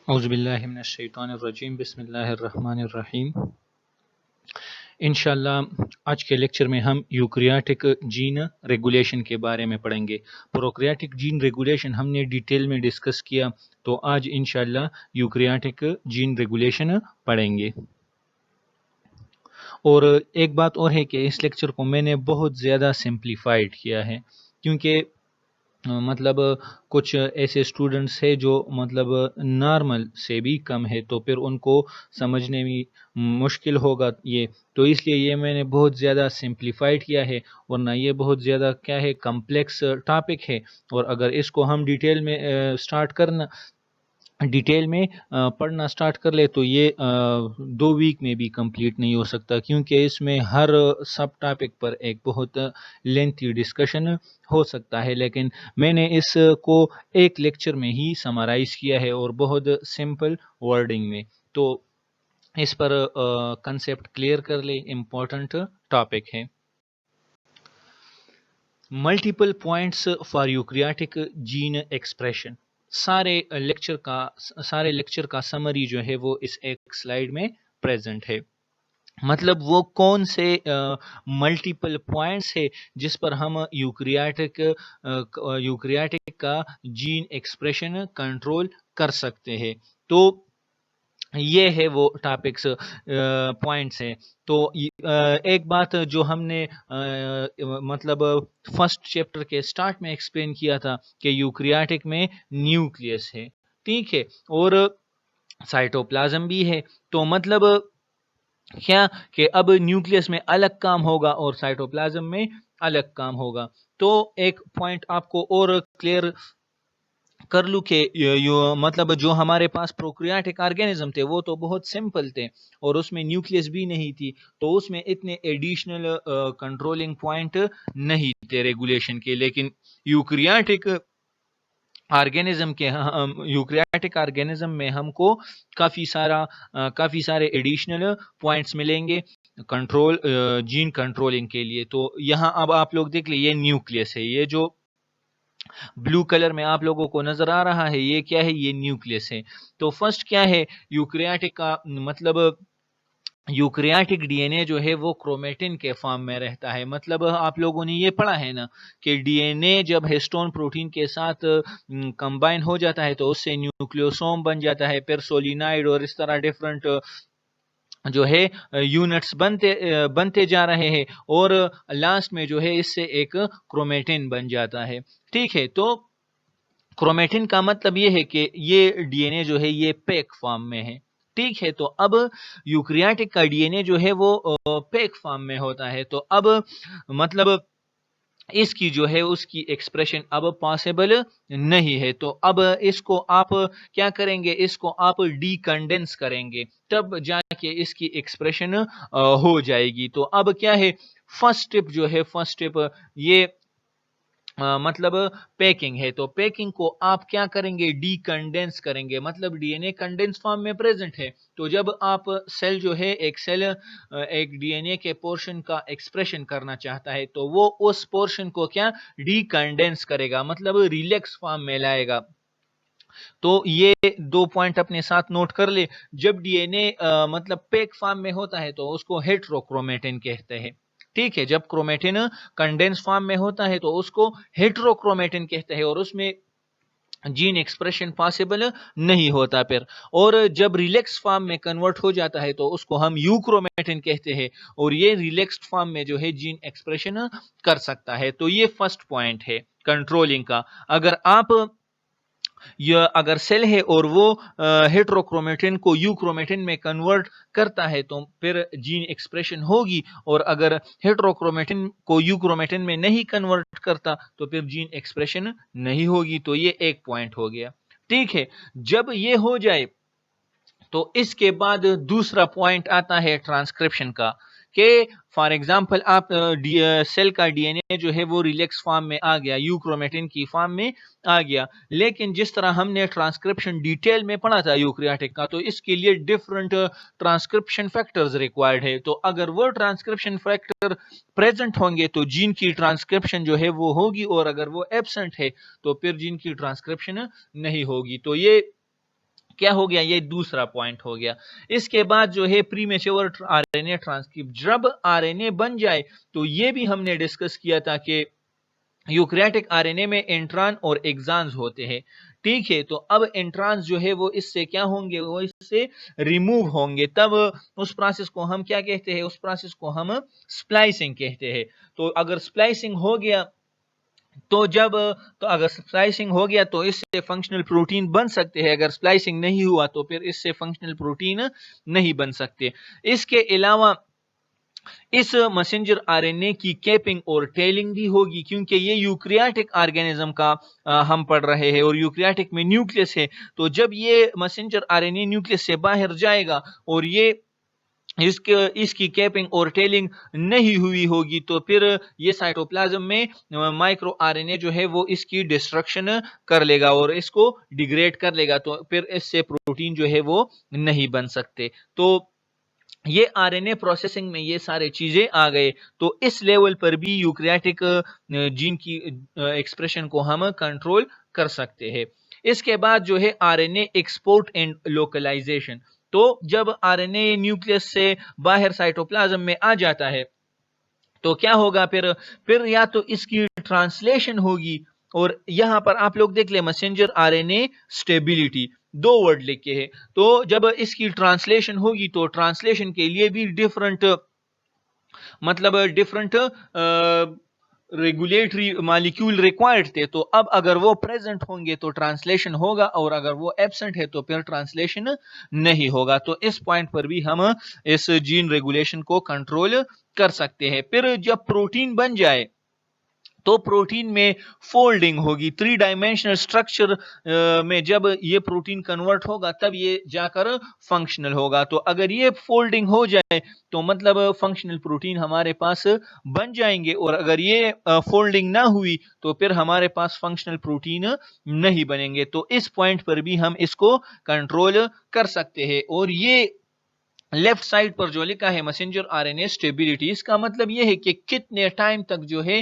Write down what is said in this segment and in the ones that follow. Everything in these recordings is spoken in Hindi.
औज़ुबिल्लाहि मिनश्शैतानिर्रजीम बिस्मिल्लाहिर्रहमानिर्रहीम। इंशाअल्लाह आज के लेक्चर में हम यूकैरियोटिक जीन रेगुलेशन के बारे में पढ़ेंगे। प्रोकैरियोटिक जीन रेगुलेशन हमने डिटेल में डिस्कस किया, तो आज इंशाअल्लाह यूकैरियोटिक जीन रेगुलेशन पढ़ेंगे। और एक बात और है कि इस लेक्चर को मैंने बहुत ज़्यादा सिंप्लीफाइड किया है, क्योंकि मतलब कुछ ऐसे स्टूडेंट्स हैं जो मतलब नॉर्मल से भी कम है, तो फिर उनको समझने में मुश्किल होगा ये, तो इसलिए ये मैंने बहुत ज़्यादा सिंप्लीफाइड किया है। वरना ये बहुत ज़्यादा क्या है, कम्प्लेक्स टॉपिक है, और अगर इसको हम डिटेल में पढ़ना स्टार्ट कर ले तो ये 2 वीक में भी कंप्लीट नहीं हो सकता, क्योंकि इसमें हर सब टॉपिक पर एक बहुत लेंथी डिस्कशन हो सकता है। लेकिन मैंने इसको एक लेक्चर में ही समराइज़ किया है और बहुत सिंपल वर्डिंग में, तो इस पर कंसेप्ट क्लियर कर ले, इम्पोर्टेंट टॉपिक है। Multiple points for eukaryotic gene expression. सारे लेक्चर का समरी जो है वो इस एक स्लाइड में प्रेजेंट है। मतलब वो कौन से मल्टीपल पॉइंट्स है जिस पर हम यूकैरियोटिक का जीन एक्सप्रेशन कंट्रोल कर सकते हैं। तो ये है वो टॉपिक्स पॉइंट्स हैं। तो एक बात जो हमने मतलब फर्स्ट चैप्टर के स्टार्ट में एक्सप्लेन किया था कि यूकैरियोटिक में न्यूक्लियस है, ठीक है, और साइटोप्लाज्म भी है। तो मतलब क्या कि अब न्यूक्लियस में अलग काम होगा और साइटोप्लाज्म में अलग काम होगा। तो एक पॉइंट आपको और क्लियर कर लूँ कि मतलब जो हमारे पास प्रोकैरियोटिक ऑर्गेनिज्म थे वो तो बहुत सिंपल थे और उसमें न्यूक्लियस भी नहीं थी, तो उसमें इतने एडिशनल कंट्रोलिंग पॉइंट नहीं थे रेगुलेशन के। लेकिन यूकैरियोटिक ऑर्गेनिज्म में हमको काफ़ी सारे एडिशनल पॉइंट्स मिलेंगे जीन कंट्रोलिंग के लिए। तो यहाँ अब आप लोग देख लीजिए, ये न्यूक्लियस है, ये जो ब्लू कलर में आप लोगों को नजर आ रहा है, ये क्या है, ये न्यूक्लियस है। तो फर्स्ट क्या है यूकैरियोटिक का, मतलब यूकैरियोटिक डीएनए जो है वो क्रोमेटिन के फॉर्म में रहता है। मतलब आप लोगों ने ये पढ़ा है ना कि डीएनए जब हिस्टोन प्रोटीन के साथ कंबाइन हो जाता है तो उससे न्यूक्लियोसोम बन जाता है, फिर सोलिनाइड और इस तरह डिफरेंट जो है यूनिट्स बनते जा रहे हैं, और लास्ट में जो है इससे एक क्रोमेटिन बन जाता है। ठीक है, तो क्रोमेटिन का मतलब ये है कि ये डीएनए जो है ये पैक फॉर्म में है। ठीक है, तो अब यूकैरियोटिक का डीएनए जो है वो पैक फॉर्म में होता है। तो अब मतलब इसकी जो है उसकी एक्सप्रेशन अब पॉसिबल नहीं है। तो अब इसको आप क्या करेंगे, इसको आप डीकंडेंस करेंगे, तब जाके इसकी एक्सप्रेशन हो जाएगी। तो अब क्या है, फर्स्ट स्टेप ये मतलब पैकिंग है। तो पैकिंग को आप क्या करेंगे, डीकंडेंस करेंगे। मतलब डीएनए कंडेंस फॉर्म में प्रेजेंट है, तो जब आप सेल जो है एक डीएनए के पोर्शन का एक्सप्रेशन करना चाहता है तो वो उस पोर्शन को क्या डीकंडेंस करेगा, मतलब रिलैक्स फॉर्म में लाएगा। तो ये 2 पॉइंट अपने साथ नोट कर ले। जब डीएनए मतलब पैक फॉर्म में होता है तो उसको हेट्रोक्रोमेटिन कहते हैं। ठीक है, जब क्रोमेटिन कंडेंस फॉर्म में होता है तो उसको हेट्रोक्रोमेटिन कहते हैं और उसमें जीन एक्सप्रेशन पॉसिबल नहीं होता फिर। और जब रिलैक्स फॉर्म में कन्वर्ट हो जाता है तो उसको हम यूक्रोमेटिन कहते हैं, और ये रिलैक्स्ड फॉर्म में जो है जीन एक्सप्रेशन कर सकता है। तो ये फर्स्ट पॉइंट है कंट्रोलिंग का। अगर सेल है और वो हेट्रोक्रोमेटिन को यूक्रोमेटिन में कन्वर्ट करता है तो फिर जीन एक्सप्रेशन होगी, और अगर हेट्रोक्रोमेटिन को यूक्रोमेटिन में नहीं कन्वर्ट करता तो फिर जीन एक्सप्रेशन नहीं होगी। तो ये एक पॉइंट हो गया। ठीक है, जब ये हो जाए तो इसके बाद दूसरा पॉइंट आता है ट्रांसक्रिप्शन का, कि फॉर एग्जांपल आप सेल का डीएनए जो है वो रिलैक्स फॉर्म में आ गया, यूक्रोमेटिन की फॉर्म में आ गया, लेकिन जिस तरह हमने ट्रांसक्रिप्शन डिटेल में पढ़ा था यूकैरियोटिक का, तो इसके लिए डिफरेंट ट्रांसक्रिप्शन फैक्टर्स रिक्वायर्ड है। तो अगर वो ट्रांसक्रिप्शन फैक्टर प्रेजेंट होंगे तो जीन की ट्रांसक्रिप्शन जो है वो होगी, और अगर वो एब्सेंट है तो फिर जीन की ट्रांसक्रिप्शन नहीं होगी। तो ये क्या हो गया, ये दूसरा पॉइंट हो गया। इसके बाद जो है प्रीमेच्योर आरएनए ट्रांसक्रिप्ट, जब आरएनए बन जाए तो ये भी हमने डिस्कस किया था कि यूकैरियोटिक आरएनए में इंट्रॉन और एक्सॉन्स होते हैं, ठीक है। तो अब इंट्रॉन्स जो है वो इससे क्या होंगे, वो इससे रिमूव होंगे, तब उस प्रोसेस को हम क्या कहते हैं, उस प्रोसेस को हम स्प्लाइसिंग कहते हैं। तो अगर स्प्लाइसिंग हो गया तो जब तो अगर स्प्लाइसिंग हो गया तो इससे फंक्शनल प्रोटीन बन सकते हैं, अगर स्प्लाइसिंग नहीं हुआ तो फिर इससे फंक्शनल प्रोटीन नहीं बन सकते। इसके अलावा इस मैसेंजर आरएनए की कैपिंग और टेलिंग भी होगी, क्योंकि ये यूकैरियोटिक ऑर्गेनिज्म का हम पढ़ रहे हैं और यूकैरियोटिक में न्यूक्लियस है। तो जब ये मैसेंजर आरएनए न्यूक्लियस से बाहर जाएगा और ये इसकी कैपिंग और टेलिंग नहीं हुई होगी तो फिर ये साइटोप्लाज्म में माइक्रो आरएनए जो है वो इसकी डिस्ट्रक्शन कर लेगा और इसको डिग्रेड कर लेगा, तो फिर इससे प्रोटीन जो है वो नहीं बन सकते। तो ये आरएनए प्रोसेसिंग में ये सारे चीजें आ गए, तो इस लेवल पर भी यूकैरियोटिक जीन की एक्सप्रेशन को हम कंट्रोल कर सकते हैं। इसके बाद जो है आरएनए एक्सपोर्ट एंड लोकलाइजेशन, तो जब आरएनए न्यूक्लियस से बाहर साइटोप्लाज्म में आ जाता है तो क्या होगा, फिर या तो इसकी ट्रांसलेशन होगी, और यहां पर आप लोग देख ले मैसेंजर आरएनए स्टेबिलिटी, दो वर्ड लिखे हैं। तो जब इसकी ट्रांसलेशन होगी तो ट्रांसलेशन के लिए भी डिफरेंट रेगुलेटरी मॉलिक्यूल रिक्वायर्ड थे। तो अब अगर वो प्रेजेंट होंगे तो ट्रांसलेशन होगा, और अगर वो एब्सेंट है तो फिर ट्रांसलेशन नहीं होगा। तो इस पॉइंट पर भी हम इस जीन रेगुलेशन को कंट्रोल कर सकते हैं। फिर जब प्रोटीन बन जाए तो प्रोटीन में फोल्डिंग होगी, 3 डायमेंशनल स्ट्रक्चर में जब ये प्रोटीन कन्वर्ट होगा तब ये जाकर फंक्शनल होगा। तो अगर ये फोल्डिंग हो जाए तो मतलब फंक्शनल प्रोटीन हमारे पास बन जाएंगे, और अगर ये फोल्डिंग ना हुई तो फिर हमारे पास फंक्शनल प्रोटीन नहीं बनेंगे। तो इस पॉइंट पर भी हम इसको कंट्रोल कर सकते हैं। और ये लेफ्ट साइड पर जो लिखा है मैसेंजर आरएनए स्टेबिलिटी, इसका मतलब यह है कि कितने टाइम तक जो है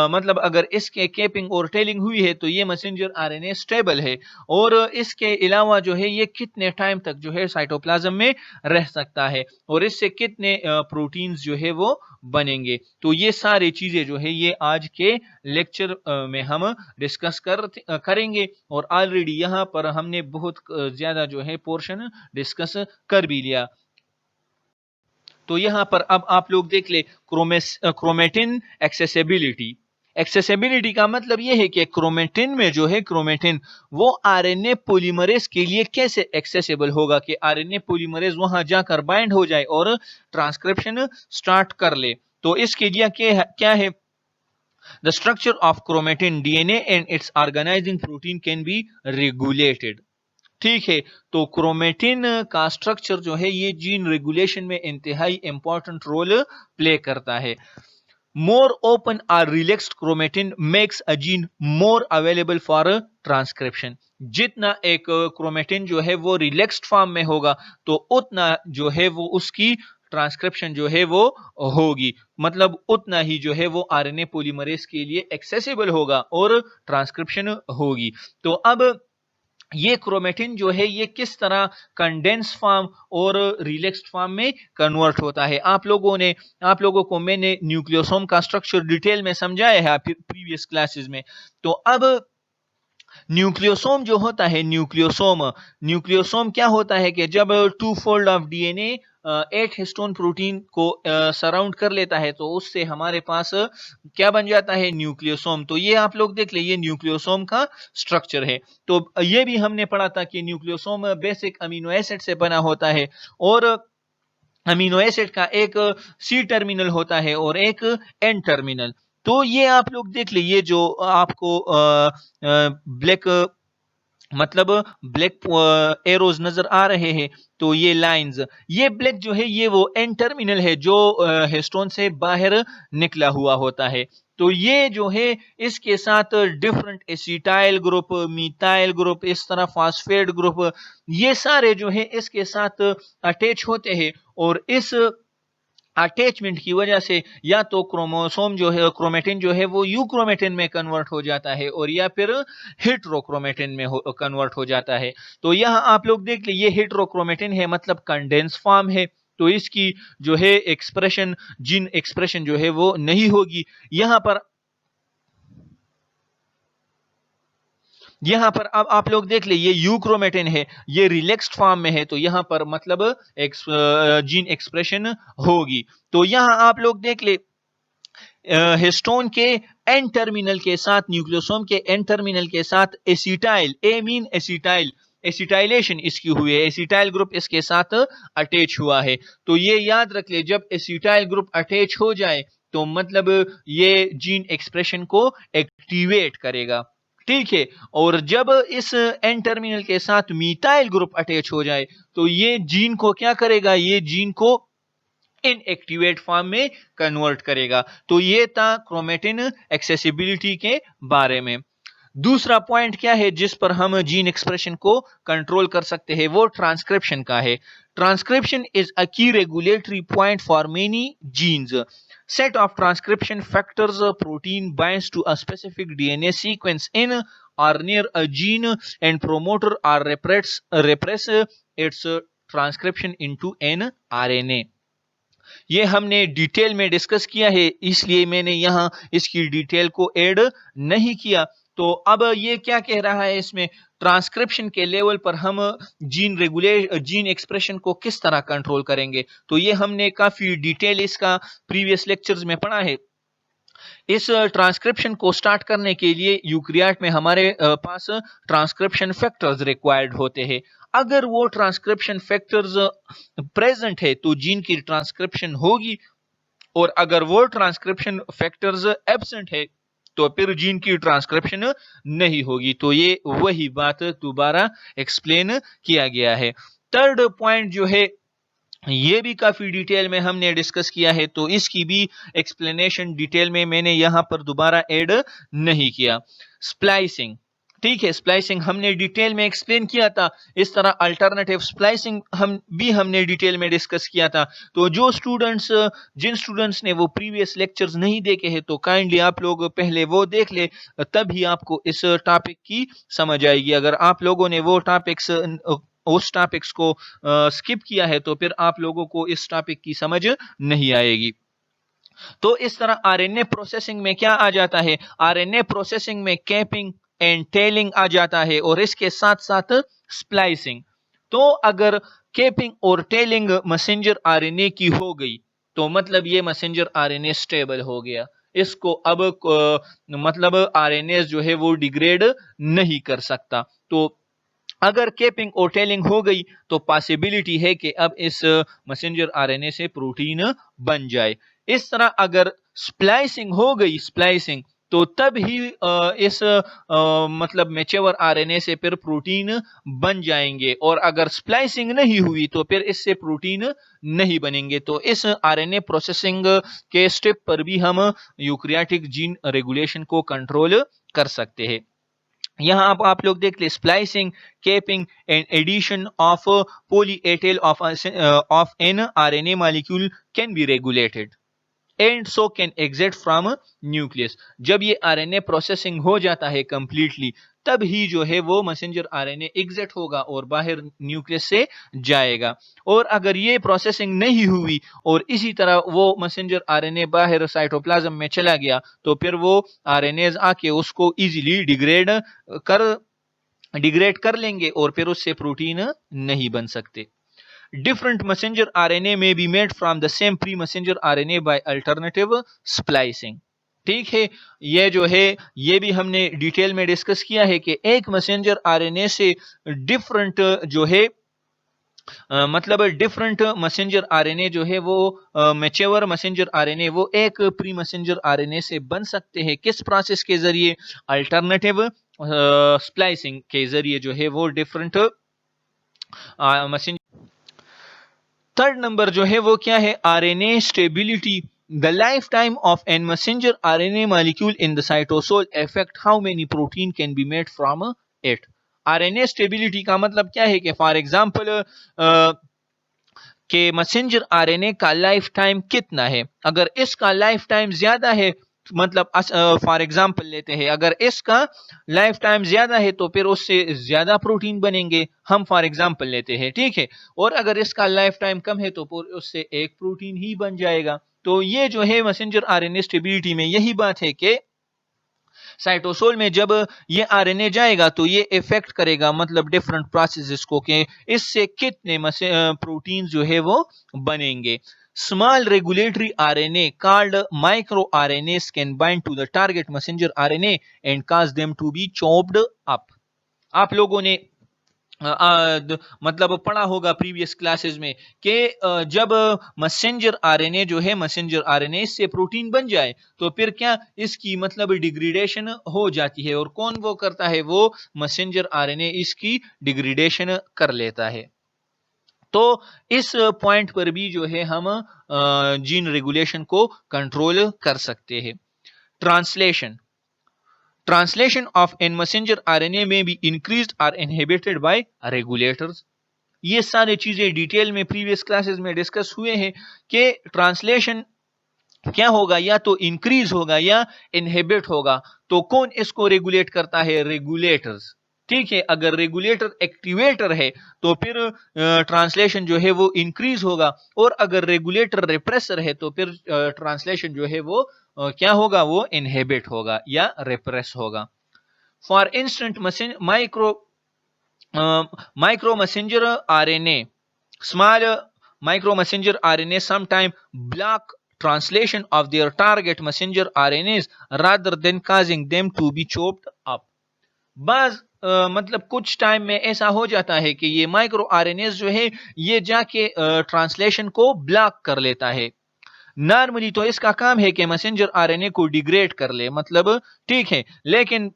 मतलब अगर इसके कैपिंग और टेलिंग हुई है तो ये मैसेंजर आरएनए स्टेबल है, और इसके अलावा जो है ये कितने टाइम तक जो है साइटोप्लाज्म में रह सकता है, और इससे कितने प्रोटीन्स जो है वो बनेंगे। तो ये सारी चीजें जो है ये आज के लेक्चर में हम डिस्कस करेंगे, और ऑलरेडी यहाँ पर हमने बहुत ज्यादा जो है पोर्शन डिस्कस कर भी लिया। तो यहां पर अब आप लोग देख ले क्रोमेटिन एक्सेसिबिलिटी। एक्सेसिबिलिटी का मतलब यह है कि क्रोमेटिन में जो है क्रोमेटिन वो आरएनए पॉलीमरेज के लिए कैसे एक्सेसिबल होगा कि आरएनए पॉलीमरेज वहां जाकर बाइंड हो जाए और ट्रांसक्रिप्शन स्टार्ट कर ले। तो इसके लिए क्या है, the structure of chromatin DNA and its organizing protein can be regulated, ठीक है। तो क्रोमेटिन का स्ट्रक्चर जो है ये जीन रेगुलेशन में इंतहाई इंपॉर्टेंट रोल प्ले करता है। मोर ओपन और relaxed chromatin makes a gene more available for transcription. जितना एक क्रोमेटिन जो है वो रिलैक्स्ड फॉर्म में होगा तो उतना जो है वो उसकी ट्रांसक्रिप्शन जो है वो होगी, मतलब उतना ही जो है वो आरएनए पॉलीमरेज के लिए एक्सेसिबल होगा और ट्रांसक्रिप्शन होगी। तो अब ये क्रोमेटिन जो है ये किस तरह कंडेंस फॉर्म और रिलैक्स्ड फॉर्म में कन्वर्ट होता है, आप लोगों को मैंने न्यूक्लियोसोम का स्ट्रक्चर डिटेल में समझाया है प्रीवियस क्लासेस में। तो अब न्यूक्लियोसोम जो होता है, न्यूक्लियोसोम क्या होता है कि जब 2 fold of DNA 8 histone protein को सराउंड कर लेता है तो उससे हमारे पास क्या बन जाता है, न्यूक्लियोसोम। तो ये आप लोग देख ले, ये न्यूक्लियोसोम का स्ट्रक्चर है। तो ये भी हमने पढ़ा था कि न्यूक्लियोसोम बेसिक अमीनो एसिड से बना होता है, और अमीनो एसिड का एक सी टर्मिनल होता है और एक एन टर्मिनल। तो ये आप लोग देख ले, ये जो आपको ब्लैक मतलब ब्लैक एरोज नजर आ रहे हैं, तो ये लाइंस, ये ब्लैक जो है ये वो एन टर्मिनल है जो हिस्टोन से बाहर निकला हुआ होता है। तो ये जो है इसके साथ different acetyl group, methyl group, इस तरह फास्फेट ग्रुप, ये सारे जो है इसके साथ अटैच होते हैं, और इस अटैचमेंट की वजह से या तो क्रोमोसोम जो है, क्रोमेटिन जो है वो यूक्रोमेटिन में कन्वर्ट हो जाता है और या फिर हेट्रोक्रोमेटिन में कन्वर्ट हो जाता है। तो यहाँ आप लोग देख लीजिए, ये हेट्रोक्रोमेटिन है मतलब कंडेंस फॉर्म है, तो इसकी जो है एक्सप्रेशन, जीन एक्सप्रेशन जो है वो नहीं होगी। यहाँ पर अब आप लोग देख ले, ये यूक्रोमेटिन है, ये रिलैक्स्ड फॉर्म में है, तो यहाँ पर मतलब जीन एक्सप्रेशन होगी। तो यहाँ आप लोग देख ले, हिस्टोन के एन टर्मिनल के साथ, न्यूक्लियोसोम के एन टर्मिनल के साथ एसिटाइल, ए मीन एसिटाइल, एसिटाइलेशन इसकी हुई है, एसिटाइल ग्रुप इसके साथ अटैच हुआ है। तो ये याद रख ले, जब एसिटाइल ग्रुप अटैच हो जाए तो मतलब ये जीन एक्सप्रेशन को एक्टिवेट करेगा, ठीक है। और जब इस एन टर्मिनल के साथ मीथाइल ग्रुप अटैच हो जाए तो ये जीन को क्या करेगा, ये जीन को इनएक्टिवेट फॉर्म में कन्वर्ट करेगा। तो ये था क्रोमेटिन एक्सेसिबिलिटी के बारे में। दूसरा पॉइंट क्या है जिस पर हम जीन एक्सप्रेशन को कंट्रोल कर सकते हैं, वो ट्रांसक्रिप्शन का है। Transcription is a key regulatory point for many genes. Set of transcription factors, protein binds to a specific DNA sequence in or near a gene and promoter or repress its transcription into an RNA। ये हमने डिटेल में डिस्कस किया है, इसलिए मैंने यहाँ इसकी डिटेल को ऐड नहीं किया। तो अब ये क्या कह रहा है, इसमें ट्रांसक्रिप्शन के लेवल पर हम जीन एक्सप्रेशन को किस तरह कंट्रोल करेंगे, तो ये हमने काफी डिटेल इसका प्रीवियस लेक्चर्स में पढ़ा है। इस ट्रांसक्रिप्शन को स्टार्ट करने के लिए यूकैरियोट में हमारे पास ट्रांसक्रिप्शन फैक्टर्स रिक्वायर्ड होते हैं। अगर वो ट्रांसक्रिप्शन फैक्टर्स प्रेजेंट है तो जीन की ट्रांसक्रिप्शन होगी, और अगर वो ट्रांसक्रिप्शन फैक्टर्स एब्सेंट है तो फिर जीन की ट्रांसक्रिप्शन नहीं होगी। तो ये वही बात दोबारा एक्सप्लेन किया गया है। थर्ड पॉइंट जो है ये भी काफी डिटेल में हमने डिस्कस किया है, तो इसकी भी एक्सप्लेनेशन डिटेल में मैंने यहां पर दोबारा ऐड नहीं किया। स्प्लाइसिंग, ठीक है, स्प्लाइसिंग हमने डिटेल में एक्सप्लेन किया था। इस तरह अल्टरनेटिव स्प्लाइसिंग हमने डिटेल में डिस्कस किया था। तो जो स्टूडेंट्स, जिन स्टूडेंट्स ने वो प्रीवियस लेक्चर्स नहीं देखे हैं, तो काइंडली आप लोग पहले वो देख ले, तभी आपको इस टॉपिक की समझ आएगी। अगर आप लोगों ने वो टॉपिक्स, उस टॉपिक्स को स्किप किया है तो फिर आप लोगों को इस टॉपिक की समझ नहीं आएगी। तो इस तरह आरएनए प्रोसेसिंग में क्या आ जाता है, आरएनए प्रोसेसिंग में कैपिंग एंड टेलिंग आ जाता है, और इसके साथ साथ स्प्लाइसिंग। तो अगर कैपिंग और टेलिंग मैसेंजर आरएनए की हो गई तो मतलब ये मैसेंजर आरएनए स्टेबल हो गया, इसको अब मतलब आरएनए जो है वो डिग्रेड नहीं कर सकता। तो अगर कैपिंग और टेलिंग हो गई तो पॉसिबिलिटी है कि अब इस मैसेंजर आरएनए से प्रोटीन बन जाए। इस तरह अगर स्प्लाइसिंग हो गई, स्प्लाइसिंग, तो तब ही इस मतलब मैच्योर आरएनए से फिर प्रोटीन बन जाएंगे, और अगर स्प्लाइसिंग नहीं हुई तो फिर इससे प्रोटीन नहीं बनेंगे। तो इस आरएनए प्रोसेसिंग के स्टेप पर भी हम यूकैरियोटिक जीन रेगुलेशन को कंट्रोल कर सकते हैं। यहाँ आप लोग देख ले, splicing, capping and addition of poly A tail of an RNA molecule can be regulated and so can exit from nucleus. जब ये आरएनए प्रोसेसिंग हो जाता है कंप्लीटली, तब ही जो है वो मैसेंजर आरएनए एग्जिट होगा और बाहर न्यूक्लियस से जाएगा। और अगर ये प्रोसेसिंग नहीं हुई और इसी तरह वो मैसेंजर आरएनए बाहर साइटोप्लाज्म में चला गया, तो फिर वो आरएनएज आके उसको इजीली डिग्रेड कर लेंगे और फिर उससे प्रोटीन नहीं बन सकते। Different messenger RNA may be made from the same pre-messenger RNA by alternative splicing। ठीक है, ये जो है ये भी हमने डिटेल में डिस्कस किया है कि एक मैसेंजर आरएनए से डिफरेंट जो है मतलब डिफरेंट मैसेंजर आरएनए जो है वो मैच्योर मैसेंजर आरएनए वो एक प्री मैसेंजर आरएनए से बन सकते हैं। किस प्रोसेस के जरिए, अल्टरनेटिव स्प्लाइसिंग के जरिए जो है वो डिफरेंट मैसेंजर। थर्ड नंबर जो है वो क्या है, RNA stability. The life time of an messenger RNA molecule in the cytosol affect how many protein can be made from it. RNA stability का मतलब क्या है कि फॉर एग्जांपल कि मैसेंजर आरएनए का लाइफ टाइम कितना है। अगर इसका लाइफ टाइम ज्यादा है, मतलब फॉर एग्जांपल लेते हैं, अगर इसका लाइफ टाइम ज्यादा है तो फिर उससे ज्यादा प्रोटीन बनेंगे, हम फॉर एग्जांपल लेते हैं, ठीक है। और अगर इसका लाइफ टाइम कम है तो फिर उससे एक प्रोटीन ही बन जाएगा। तो ये जो है मैसेंजर आरएनए स्टेबिलिटी में यही बात है कि साइटोसोल में जब ये आरएनए जाएगा तो ये इफेक्ट करेगा, मतलब डिफरेंट प्रोसेसेस को, कि इससे कितने प्रोटीन जो है वो बनेंगे। Small regulatory RNA called micro RNAs can bind to the target messenger RNA and cause them to be chopped up. आप लोगों ने मतलब पढ़ा होगा प्रीवियस क्लासेस में कि जब मैसेंजर आरएनए जो है, मैसेंजर आरएनए से प्रोटीन बन जाए तो फिर क्या इसकी मतलब डिग्रेडेशन हो जाती है, और कौन वो करता है, वो मैसेंजर आरएनए इसकी डिग्रेडेशन कर लेता है। तो इस पॉइंट पर भी जो है हम जीन रेगुलेशन को कंट्रोल कर सकते हैं। Translation of a messenger RNA may be increased or inhibited by regulators. ये सारी चीजें डिटेल में प्रीवियस क्लासेस में डिस्कस हुए हैं कि ट्रांसलेशन क्या होगा, या तो इंक्रीज होगा या इनहिबिट होगा। तो कौन इसको रेगुलेट करता है, रेगुलेटर्स, ठीक है। अगर रेगुलेटर एक्टिवेटर है तो फिर ट्रांसलेशन जो है वो इंक्रीज होगा, और अगर रेगुलेटर रिप्रेसर है तो फिर ट्रांसलेशन जो है वो क्या होगा, वो इनहिबिट होगा या रिप्रेस होगा। For instant micro messenger RNA, small micro messenger RNA sometimes block translation of their target messenger RNAs rather than causing them to be chopped up. बस मतलब कुछ टाइम में ऐसा हो जाता है कि ये माइक्रो आरएनएस जो है ये जाके ट्रांसलेशन को ब्लॉक कर लेता है। नॉर्मली तो इसका काम है कि मैसेंजर आरएनए को डिग्रेड कर ले, मतलब ठीक है, लेकिन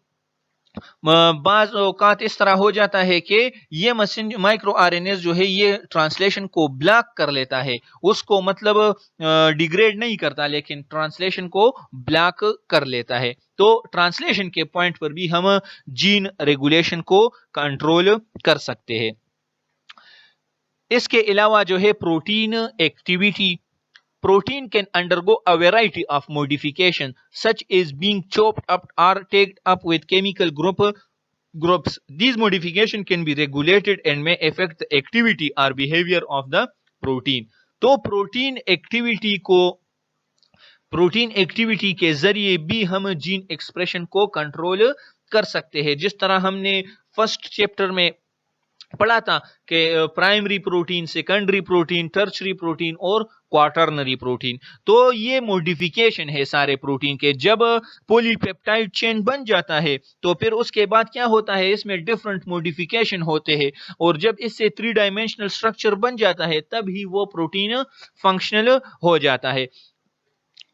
बाज औकात इस तरह हो जाता है कि ये माइक्रो आरएनएस जो है ये ट्रांसलेशन को ब्लॉक कर लेता है, उसको मतलब डिग्रेड नहीं करता लेकिन ट्रांसलेशन को ब्लॉक कर लेता है। तो ट्रांसलेशन के पॉइंट पर भी हम जीन रेगुलेशन को कंट्रोल कर सकते हैं। इसके अलावा जो है protein activity, protein can undergo a variety of modification such as being chopped up or tagged up with chemical groups. These modification can be regulated and may affect the activity or behavior of the protein. तो प्रोटीन एक्टिविटी के जरिए भी हम जीन एक्सप्रेशन को कंट्रोल कर सकते हैं। जिस तरह हमने फर्स्ट चैप्टर में पढ़ा था कि primary protein, secondary protein, tertiary protein और क्वाटरनरी प्रोटीन। तो ये मॉडिफिकेशन है सारे प्रोटीन के। जब पॉलीपेप्टाइड चेन बन जाता है तो फिर उसके बाद क्या होता है, इसमें डिफरेंट मॉडिफिकेशन होते हैं, और जब इससे 3 डायमेंशनल स्ट्रक्चर बन जाता है तब ही वो प्रोटीन फंक्शनल हो जाता है।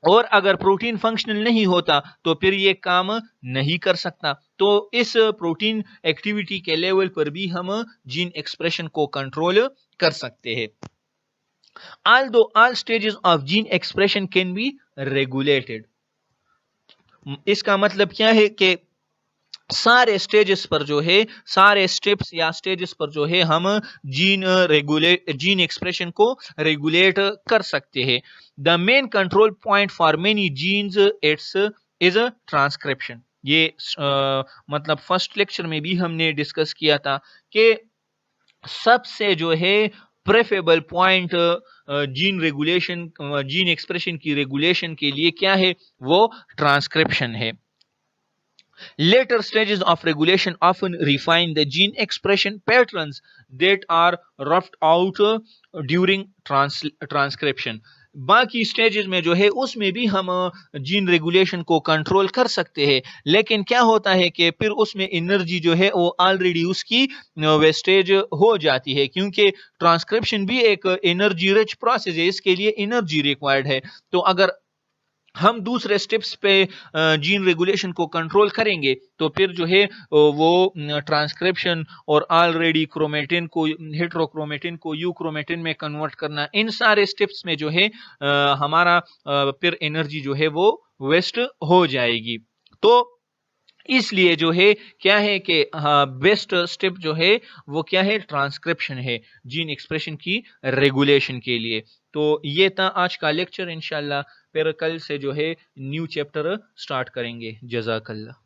और अगर प्रोटीन फंक्शनल नहीं होता तो फिर ये काम नहीं कर सकता। तो इस प्रोटीन एक्टिविटी के लेवल पर भी हम जीन एक्सप्रेशन को कंट्रोल कर सकते हैं। Although all stages of gene expression can be regulated, इसका मतलब क्या है कि सारे स्टेजेस पर जो है, सारे स्टेप्स या स्टेजेस पर जो है हम जीन एक्सप्रेशन को रेगुलेट कर सकते हैं। The main control point for many genes is transcription. ये मतलब फर्स्ट लेक्चर में भी हमने डिस्कस किया था कि सबसे जो है प्रेफरेबल पॉइंट जीन एक्सप्रेशन की रेगुलेशन के लिए क्या है, वो ट्रांसक्रिप्शन है। Later stages of regulation often refine the gene expression patterns that are roughed out during transcription. बाकी स्टेजेस में जो है उसमें भी हम जीन रेगुलेशन को कंट्रोल कर सकते हैं, लेकिन क्या होता है कि फिर उसमें एनर्जी जो है वो ऑलरेडी उसकी वेस्टेज हो जाती है, क्योंकि ट्रांसक्रिप्शन भी एक एनर्जी रिच प्रोसेस है, इसके लिए एनर्जी रिक्वायर्ड है। तो अगर हम दूसरे स्टेप्स पे जीन रेगुलेशन को कंट्रोल करेंगे तो फिर जो है वो ट्रांसक्रिप्शन और ऑलरेडी क्रोमेटिन को, हेट्रोक्रोमेटिन को यूक्रोमेटिन में कन्वर्ट करना, इन सारे स्टेप्स में जो है हमारा फिर एनर्जी जो है वो वेस्ट हो जाएगी। तो इसलिए जो है क्या है कि बेस्ट स्टेप जो है वो क्या है, ट्रांसक्रिप्शन है जीन एक्सप्रेशन की रेगुलेशन के लिए। तो ये था आज का लेक्चर, इंशाल्लाह फिर कल से जो है न्यू चैप्टर स्टार्ट करेंगे। जज़ाकल्लाह।